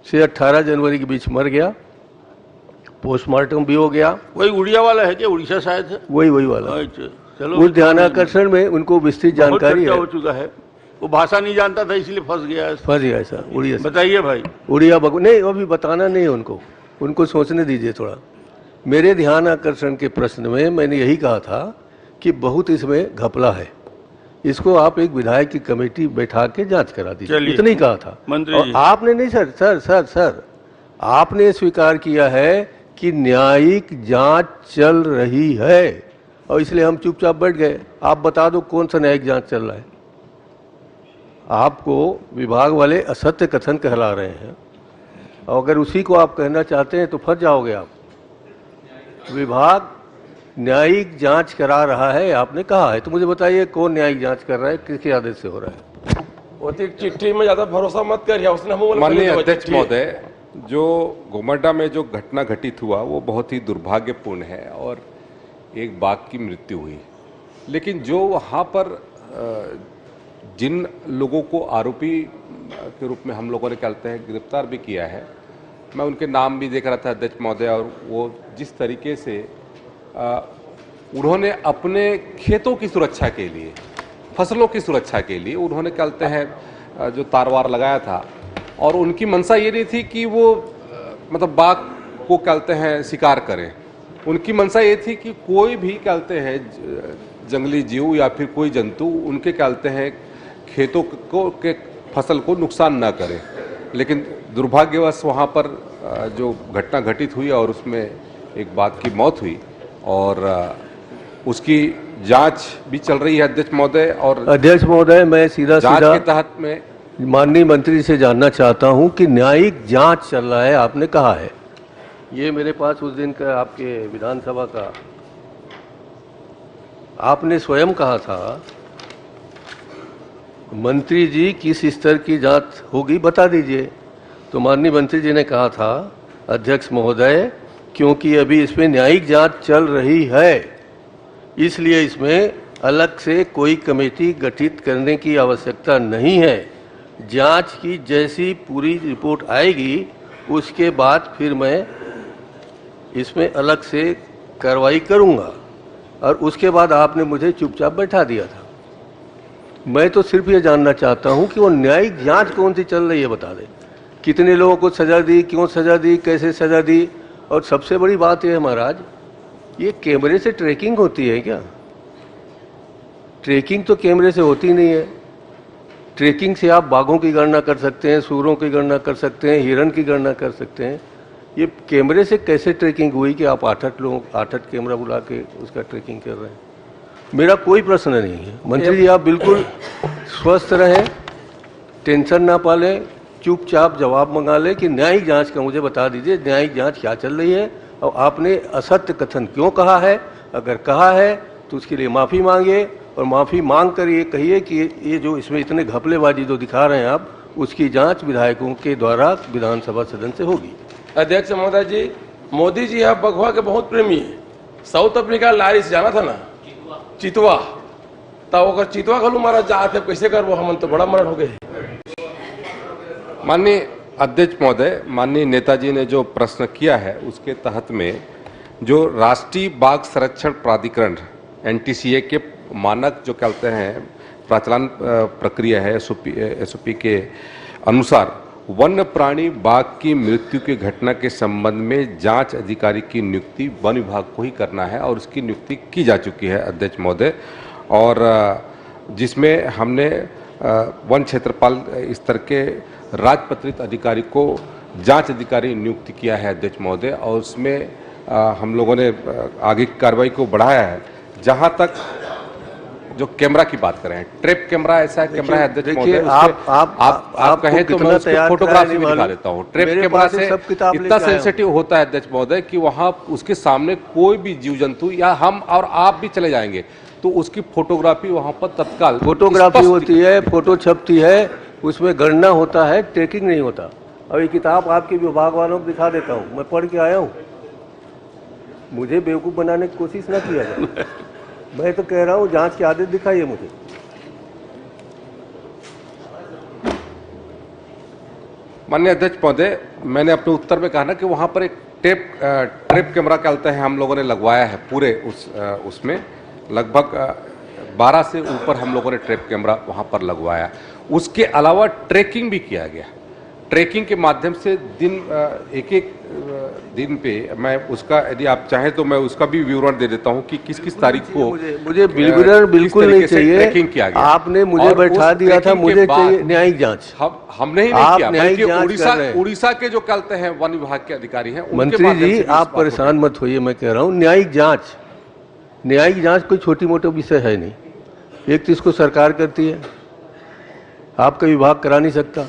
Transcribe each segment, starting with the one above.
से 18 जनवरी के बीच मर गया, पोस्टमार्टम भी हो गया। वही उड़िया वाला है क्या? उड़ीसा शायद है। वही वाला। अच्छा, चलो। उस ध्यानाकर्षण में उनको विस्तृत जानकारी है। हो चुका है। वो भाषा नहीं जानता था इसलिए फंस गया सर उड़िया। बताइए भाई। उड़िया नहीं, अभी बताना नहीं है उनको सोचने दीजिए थोड़ा। मेरे ध्यान आकर्षण के प्रश्न में मैंने यही कहा था कि बहुत इसमें घपला है, इसको आप एक विधायक की कमेटी बैठा के जांच करा दीजिए, इतना ही कहा था मंत्री। और आपने नहीं सर आपने स्वीकार किया है कि न्यायिक जांच चल रही है और इसलिए हम चुपचाप बैठ गए। आप बता दो कौन सा न्यायिक जांच चल रहा है। आपको विभाग वाले असत्य कथन कहला रहे हैं और अगर उसी को आप कहना चाहते हैं तो फंस जाओगे आप। विभाग न्यायिक जांच करा रहा है आपने कहा है, तो मुझे बताइए कौन न्यायिक जांच कर रहा है, किसके आदेश से हो रहा है? चिट्ठी में ज्यादा भरोसा मत करिए, उसने माननीय अध्यक्ष महोदय, जो गोमड्डा में जो घटना घटित हुआ वो बहुत ही दुर्भाग्यपूर्ण है और एक बाघ की मृत्यु हुई, लेकिन जो वहाँ पर जिन लोगों को आरोपी के रूप में हम लोगों ने कहते हैं गिरफ्तार भी किया है, मैं उनके नाम भी देख रहा था अध्यक्ष महोदय, और वो जिस तरीके से उन्होंने अपने खेतों की सुरक्षा के लिए, फसलों की सुरक्षा के लिए उन्होंने कहते हैं जो तारवार लगाया था, और उनकी मंशा ये नहीं थी कि वो मतलब बाघ को कहते हैं शिकार करें। उनकी मंशा ये थी कि कोई भी कहते हैं जंगली जीव या फिर कोई जंतु उनके कहते हैं खेतों को के फसल को नुकसान ना करे। लेकिन दुर्भाग्यवश वहाँ पर जो घटना घटित हुई और उसमें एक बाघ की मौत हुई और उसकी जांच भी चल रही है अध्यक्ष महोदय। और अध्यक्ष महोदय, मैं सीधा जांच के तहत में माननीय मंत्री से जानना चाहता हूं कि न्यायिक जांच चल रहा है आपने कहा है। ये मेरे पास उस दिन का आपके विधानसभा का आपने स्वयं कहा था मंत्री जी किस स्तर की जांच होगी बता दीजिए। तो माननीय मंत्री जी ने कहा था अध्यक्ष महोदय क्योंकि अभी इसमें न्यायिक जांच चल रही है इसलिए इसमें अलग से कोई कमेटी गठित करने की आवश्यकता नहीं है। जांच की जैसी पूरी रिपोर्ट आएगी उसके बाद फिर मैं इसमें अलग से कार्रवाई करूंगा। और उसके बाद आपने मुझे चुपचाप बैठा दिया था। मैं तो सिर्फ ये जानना चाहता हूं कि वो न्यायिक जांच कौन सी चल रही है बता दें। कितने लोगों को सजा दी, क्यों सजा दी, कैसे सजा दी। और सबसे बड़ी बात यह है महाराज, ये कैमरे से ट्रैकिंग होती है क्या? ट्रैकिंग तो कैमरे से होती नहीं है। ट्रैकिंग से आप बाघों की गणना कर सकते हैं, सूरों की गणना कर सकते हैं, हिरन की गणना कर सकते हैं। ये कैमरे से कैसे ट्रैकिंग हुई कि आप 8-8 लोग 8-8 कैमरा बुला के उसका ट्रैकिंग कर रहे हैं? मेरा कोई प्रश्न नहीं है। मंत्री जी आप बिल्कुल स्वस्थ रहें, टेंशन ना पालें, चुपचाप जवाब मंगा लें कि न्यायिक जांच का मुझे बता दीजिए न्यायिक जांच क्या चल रही है और आपने असत्य कथन क्यों कहा है। अगर कहा है तो उसके लिए माफ़ी मांगिए और माफ़ी मांग कर ये कहिए कि ये जो इसमें इतने घपलेबाजी जो दिखा रहे हैं आप उसकी जांच विधायकों के द्वारा विधानसभा सदन से होगी। अध्यक्ष महोदय जी, मोदी जी आप बघवा के बहुत प्रेमी है। साउथ अफ्रीका लारी से जाना था ना चितवा, तब अगर चितवा खलू मारा जाते कैसे कर वो हम तो बड़ा मरण हो गए। माननीय अध्यक्ष महोदय, माननीय नेताजी ने जो प्रश्न किया है उसके तहत में जो राष्ट्रीय बाघ संरक्षण प्राधिकरण NTCA के मानक जो कहते हैं प्रचलन प्रक्रिया है SOP के अनुसार वन्य प्राणी बाघ की मृत्यु की घटना के संबंध में जांच अधिकारी की नियुक्ति वन विभाग को ही करना है और उसकी नियुक्ति की जा चुकी है अध्यक्ष महोदय। और जिसमें हमने वन क्षेत्रपाल स्तर के राजपत्रित अधिकारी को जांच अधिकारी नियुक्त किया है अध्यक्ष महोदय। और उसमें हम लोगों ने आगे की कार्रवाई को बढ़ाया है। जहां तक जो कैमरा की बात करें, ट्रैप कैमरा ऐसा कैमरा है अध्यक्ष महोदय, आप कहें तो मैं उसकी फोटोग्राफी भी दिखा देता हूं। ट्रैप कैमरा से इतना सेंसिटिव होता है अध्यक्ष महोदय कि वहां उसके सामने कोई भी जीव जंतु या हम और आप भी चले जाएंगे तो उसकी फोटोग्राफी वहां पर तत्काल फोटोग्राफी होती है, फोटो छपती है, उसमें गणना होता है, ट्रैकिंग नहीं होता। और ये किताब आपके विभाग वालों को दिखा देता हूँ, मैं पढ़ के आया हूँ। मुझे बेवकूफ़ बनाने की कोशिश ना किया जाए। मैं तो कह रहा हूँ जांच के आदेश दिखाइए मुझे। माननीय अध्यक्ष महोदय, मैंने अपने उत्तर में कहा ना कि वहां पर एक ट्रैप कैमरा कहते हैं हम लोगों ने लगवाया है पूरे उसमें लगभग 12 से ऊपर हम लोगों ने ट्रैप कैमरा वहां पर लगवाया। उसके अलावा ट्रैकिंग भी किया गया। ट्रैकिंग के माध्यम से एक एक दिन पे मैं उसका, यदि आप चाहें तो मैं उसका भी विवरण दे देता हूं कि किस किस तारीख को मुझे विवरण बिल्कुल नहीं चाहिए। ट्रैकिंग किया गया। आपने मुझे बैठा दिया था, मुझे चाहिए न्यायिक जांच। हमने ही नहीं किया, बल्कि उड़ीसा के जो कहते हैं वन विभाग के अधिकारी हैं, मंत्री जी आप परेशान मत होइए, मैं कह रहा हूँ न्यायिक जांच कोई छोटी मोटी विषय है नहीं। एक तो इसको सरकार करती है, आपका विभाग करा नहीं सकता।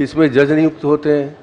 इसमें जज नियुक्त होते हैं,